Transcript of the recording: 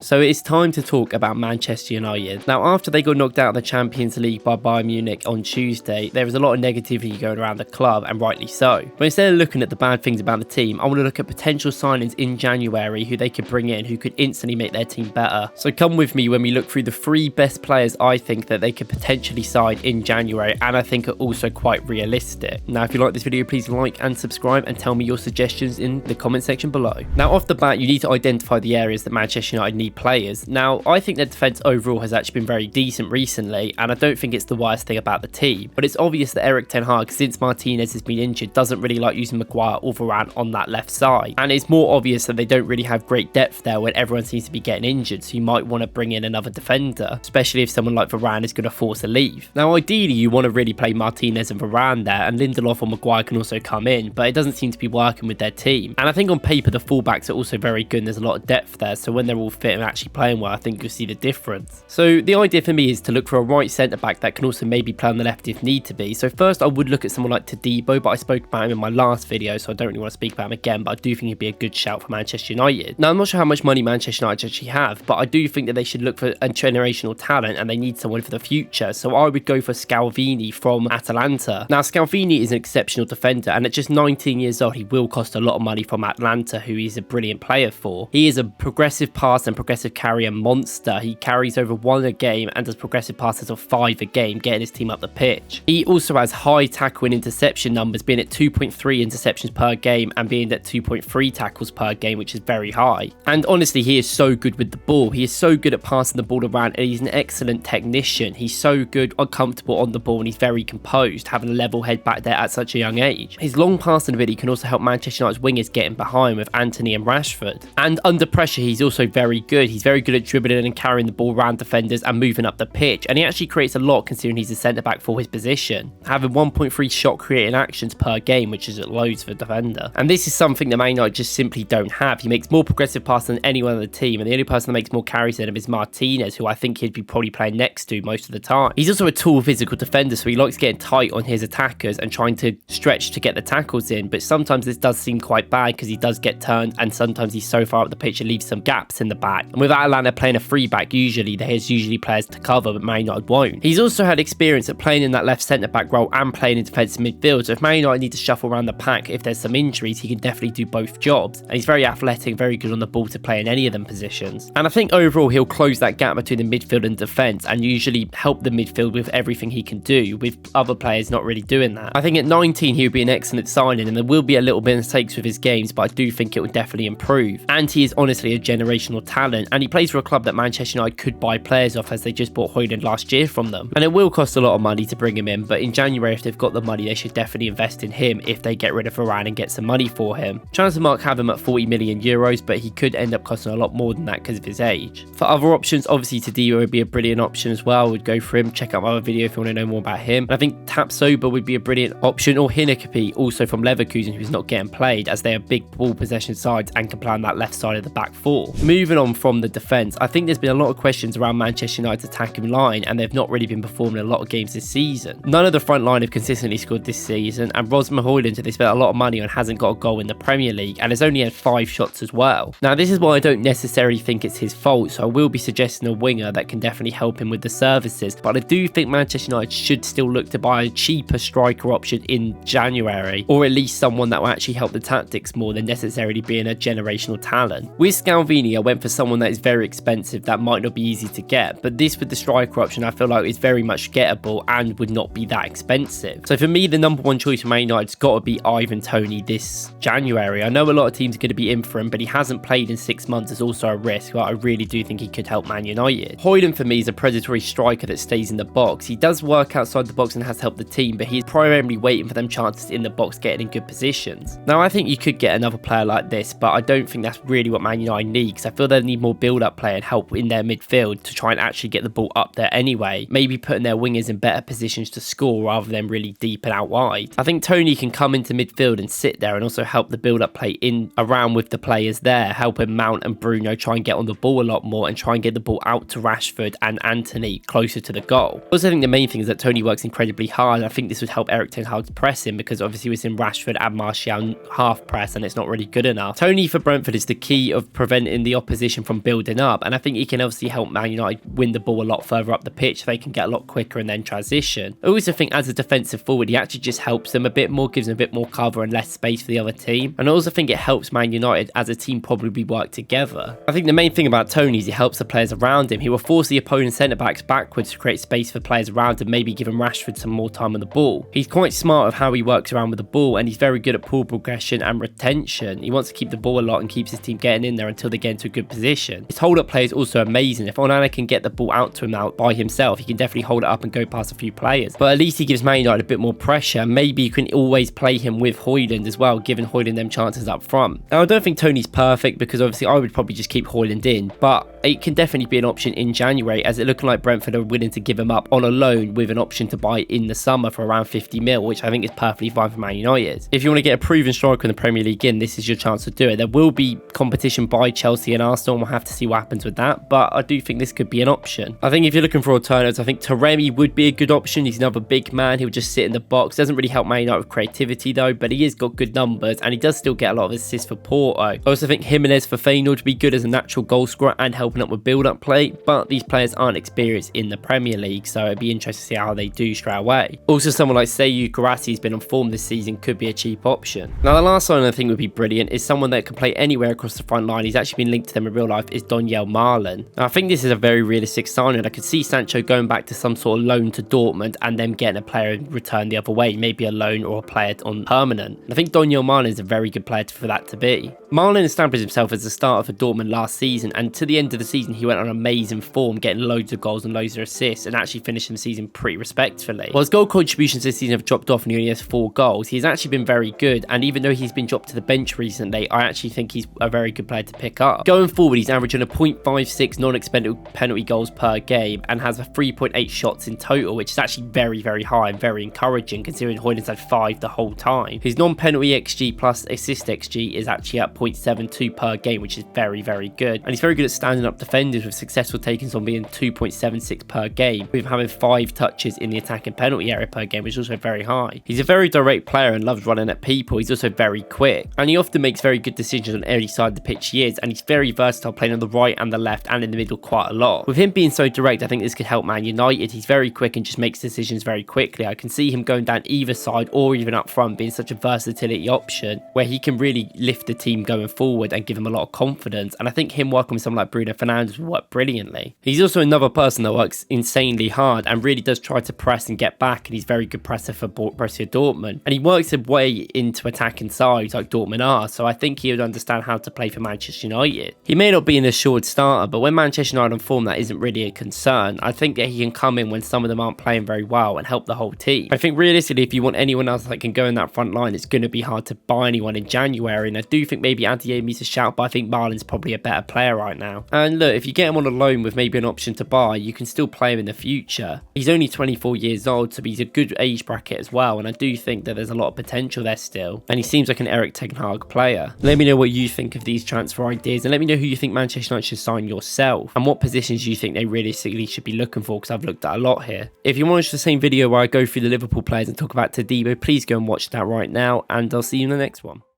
So it's time to talk about Manchester United. Now, after they got knocked out of the Champions League by Bayern Munich on Tuesday, there was a lot of negativity going around the club, and rightly so. But instead of looking at the bad things about the team, I want to look at potential signings in January who they could bring in who could instantly make their team better. So come with me when we look through the 3 best players I think that they could potentially sign in January, and I think are also quite realistic. Now, if you like this video, please like and subscribe and tell me your suggestions in the comment section below. Now, off the bat, you need to identify the areas that Manchester United need players. Now, I think their defence overall has actually been very decent recently, and I don't think it's the worst thing about the team, but it's obvious that Erik ten Hag, since Martinez has been injured, doesn't really like using Maguire or Varane on that left side, and it's more obvious that they don't really have great depth there when everyone seems to be getting injured, so you might want to bring in another defender, especially if someone like Varane is going to force a leave. Now, ideally, you want to really play Martinez and Varane there, and Lindelof or Maguire can also come in, but it doesn't seem to be working with their team, and I think on paper the fullbacks are also very good and there's a lot of depth there, so when they're all fit and actually playing well, I think you'll see the difference. So the idea for me is to look for a right centre back that can also maybe play on the left if need to be. So first I would look at someone like Todibo, but I spoke about him in my last video, so I don't really want to speak about him again, but I do think he'd be a good shout for Manchester United. Now, I'm not sure how much money Manchester United actually have, but I do think that they should look for a generational talent and they need someone for the future, so I would go for Scalvini from Atalanta. Now, Scalvini is an exceptional defender, and at just 19 years old he will cost a lot of money from Atlanta, who he's a brilliant player for. He is a progressive pass and progressive carrier monster. He carries over 1 a game and does progressive passes of 5 a game, getting his team up the pitch. He also has high tackle and interception numbers, being at 2.3 interceptions per game and being at 2.3 tackles per game, which is very high. And honestly, he is so good with the ball. He is so good at passing the ball around, and he's an excellent technician. He's so good and comfortable on the ball, and he's very composed, having a level head back there at such a young age. His long passing ability can also help Manchester United's wingers get in behind with Antony and Rashford. And under pressure, he's also very good. He's very good at dribbling and carrying the ball around defenders and moving up the pitch, and he actually creates a lot considering he's a centre back for his position, having 1.3 shot creating actions per game, which is at loads for a defender. And this is something that Man United just simply don't have. He makes more progressive passes than anyone on the team, and the only person that makes more carries than him is Martinez, who I think he'd be probably playing next to most of the time. He's also a tall physical defender, so he likes getting tight on his attackers and trying to stretch to get the tackles in, but sometimes this does seem quite bad because he does get turned, and sometimes he's so far up the pitch it leaves some gaps in the back. And with Atlanta playing a free back, usually there's usually players to cover, but Man United won't. He's also had experience at playing in that left centre back role and playing in defensive midfield, so if Man United need to shuffle around the pack if there's some injuries, he can definitely do both jobs. And he's very athletic, very good on the ball to play in any of them positions. And I think overall he'll close that gap between the midfield and defence and usually help the midfield with everything he can do, with other players not really doing that. I think at 19 he would be an excellent signing, and there will be a little bit of mistakes with his games, but I do think it would definitely improve. And he is honestly a generational talent, and he plays for a club that Manchester United could buy players off, as they just bought Højlund last year from them. And it will cost a lot of money to bring him in, but in January, if they've got the money, they should definitely invest in him if they get rid of Varane and get some money for him. Transfermarkt have him at 40 million euros, but he could end up costing a lot more than that because of his age. For other options, obviously Todibo would be a brilliant option as well. I would go for him. Check out my other video if you want to know more about him. And I think Tapsoba would be a brilliant option, or Hinekapi, also from Leverkusen, who's not getting played as they are big ball possession sides and can play on that left side of the back four. Moving on from the defence, I think there's been a lot of questions around Manchester United's attacking line, and they've not really been performing a lot of games this season. None of the front line have consistently scored this season, and Rasmus Højlund, they spent a lot of money on, hasn't got a goal in the Premier League and has only had 5 shots as well. Now, this is why I don't necessarily think it's his fault, so I will be suggesting a winger that can definitely help him with the services, but I do think Manchester United should still look to buy a cheaper striker option in January, or at least someone that will actually help the tactics more than necessarily being a generational talent. With Scalvini, I went for someone that is very expensive that might not be easy to get, but this with the striker option I feel like is very much gettable and would not be that expensive. So for me, the number one choice for Man United's got to be Ivan Toney this January. I know a lot of teams are going to be in for him, but he hasn't played in 6 months is also a risk, but I really do think he could help Man United. Højlund for me is a predatory striker that stays in the box. He does work outside the box and has helped the team, but he's primarily waiting for them chances in the box, getting in good positions. Now, I think you could get another player like this, but I don't think that's really what Man United need, because I feel they need more build-up play and help in their midfield to try and actually get the ball up there anyway. Maybe putting their wingers in better positions to score rather than really deep and out wide. I think Toney can come into midfield and sit there and also help the build-up play in around with the players there, helping Mount and Bruno try and get on the ball a lot more and try and get the ball out to Rashford and Antony closer to the goal. I also think the main thing is that Toney works incredibly hard. I think this would help Erik ten Hag's pressing, because obviously we're seeing Rashford and Martial half press and it's not really good enough. Toney for Brentford is the key of preventing the opposition from building up, and I think he can obviously help Man United win the ball a lot further up the pitch. They can get a lot quicker and then transition. I also think as a defensive forward, he actually just helps them a bit more, gives them a bit more cover and less space for the other team. And I also think it helps Man United as a team probably work together. I think the main thing about Toney is he helps the players around him. He will force the opponent's centre-backs backwards to create space for players around him, maybe giving Rashford some more time on the ball. He's quite smart of how he works around with the ball, and he's very good at ball progression and retention. He wants to keep the ball a lot and keeps his team getting in there until they get into a good position. His hold-up play is also amazing. If Onana can get the ball out to him out by himself, he can definitely hold it up and go past a few players. But at least he gives Man United a bit more pressure. Maybe you can always play him with Højlund as well, giving Højlund them chances up front. Now, I don't think Toney's perfect, because obviously I would probably just keep Højlund in, but it can definitely be an option in January, as it looking like Brentford are willing to give him up on a loan with an option to buy in the summer for around 50 mil, which I think is perfectly fine for Man United. If you want to get a proven striker in the Premier League in, this is your chance to do it. There will be competition by Chelsea and Arsenal, and we'll have to see what happens with that, but I do think this could be an option. I think if you're looking for alternatives, I think Taremi would be a good option. He's another big man. He'll just sit in the box. Doesn't really help Man United with creativity though, but he has got good numbers, and he does still get a lot of assists for Porto. I also think Jimenez for Feyenoord would be good as a natural goal scorer and helping up with build-up play, but these players aren't experienced in the Premier League, so it'd be interesting to see how they do straight away. Also, someone like Sekou Guirassy has been on form this season, could be a cheap option. Now, the last signing I think would be brilliant is someone that can play anywhere across the front line. He's actually been linked to them in real life, is malen. Now, I think this is a very realistic signing. I could see Sancho going back to some sort of loan to Dortmund and then getting a player in return the other way, maybe a loan or a player on permanent. I think malen is a very good player for that to be. Malen established himself as a starter for Dortmund last season, and to the end of the season he went on amazing form, getting loads of goals and loads of assists, and actually finishing the season pretty respectfully. While his goal contributions this season have dropped off and he only has 4 goals, he's actually been very good, and even though he's been dropped to the bench recently, I actually think he's a very good player to pick up. Going forward, he's averaging a 0.56 non-expended penalty goals per game and has a 3.8 shots in total, which is actually very, very high and very encouraging considering Højlund's had 5 the whole time. His non-penalty XG plus assist XG is actually at 0.72 per game, which is very, very good. And he's very good at standing up defenders, with successful takings on being 2.76 per game, with having 5 touches in the attacking penalty area per game, which is also very high. He's a very direct player and loves running at people. He's also very quick, and he often makes very good decisions on every side of the pitch he is, and he's very versatile, playing on the right and the left and in the middle quite a lot. With him being so direct, I think this could help Man United. He's very quick and just makes decisions very quickly. I can see him going down either side or even up front, being such a versatility option where he can really lift the team going forward and give him a lot of confidence, and I think him working with someone like Bruno Fernandes will work brilliantly. He's also another person that works insanely hard and really does try to press and get back, and he's very good presser for Borussia Dortmund, and he works his way into attacking sides like Dortmund are, so I think he would understand how to play for Manchester United. He may not be an assured starter, but when Manchester United on form, that isn't really a concern. I think that he can come in when some of them aren't playing very well and help the whole team. I think realistically, if you want anyone else that can go in that front line, it's going to be hard to buy anyone in January, and I do think maybe Adeyemi's a shout, but I think Malen's probably a better player right now. And look, if you get him on a loan with maybe an option to buy, you can still play him in the future. He's only 24 years old, so he's a good age bracket as well, and I do think that there's a lot of potential there still, and he seems like an Erik ten Hag player. Let me know what you think of these transfer ideas, and let me know who you think Manchester United should sign yourself, and what positions you think they realistically should be looking for, because I've looked at a lot here. If you want to watch the same video where I go through the Liverpool players and talk about Todibo, please go and watch that right now, and I'll see you in the next one.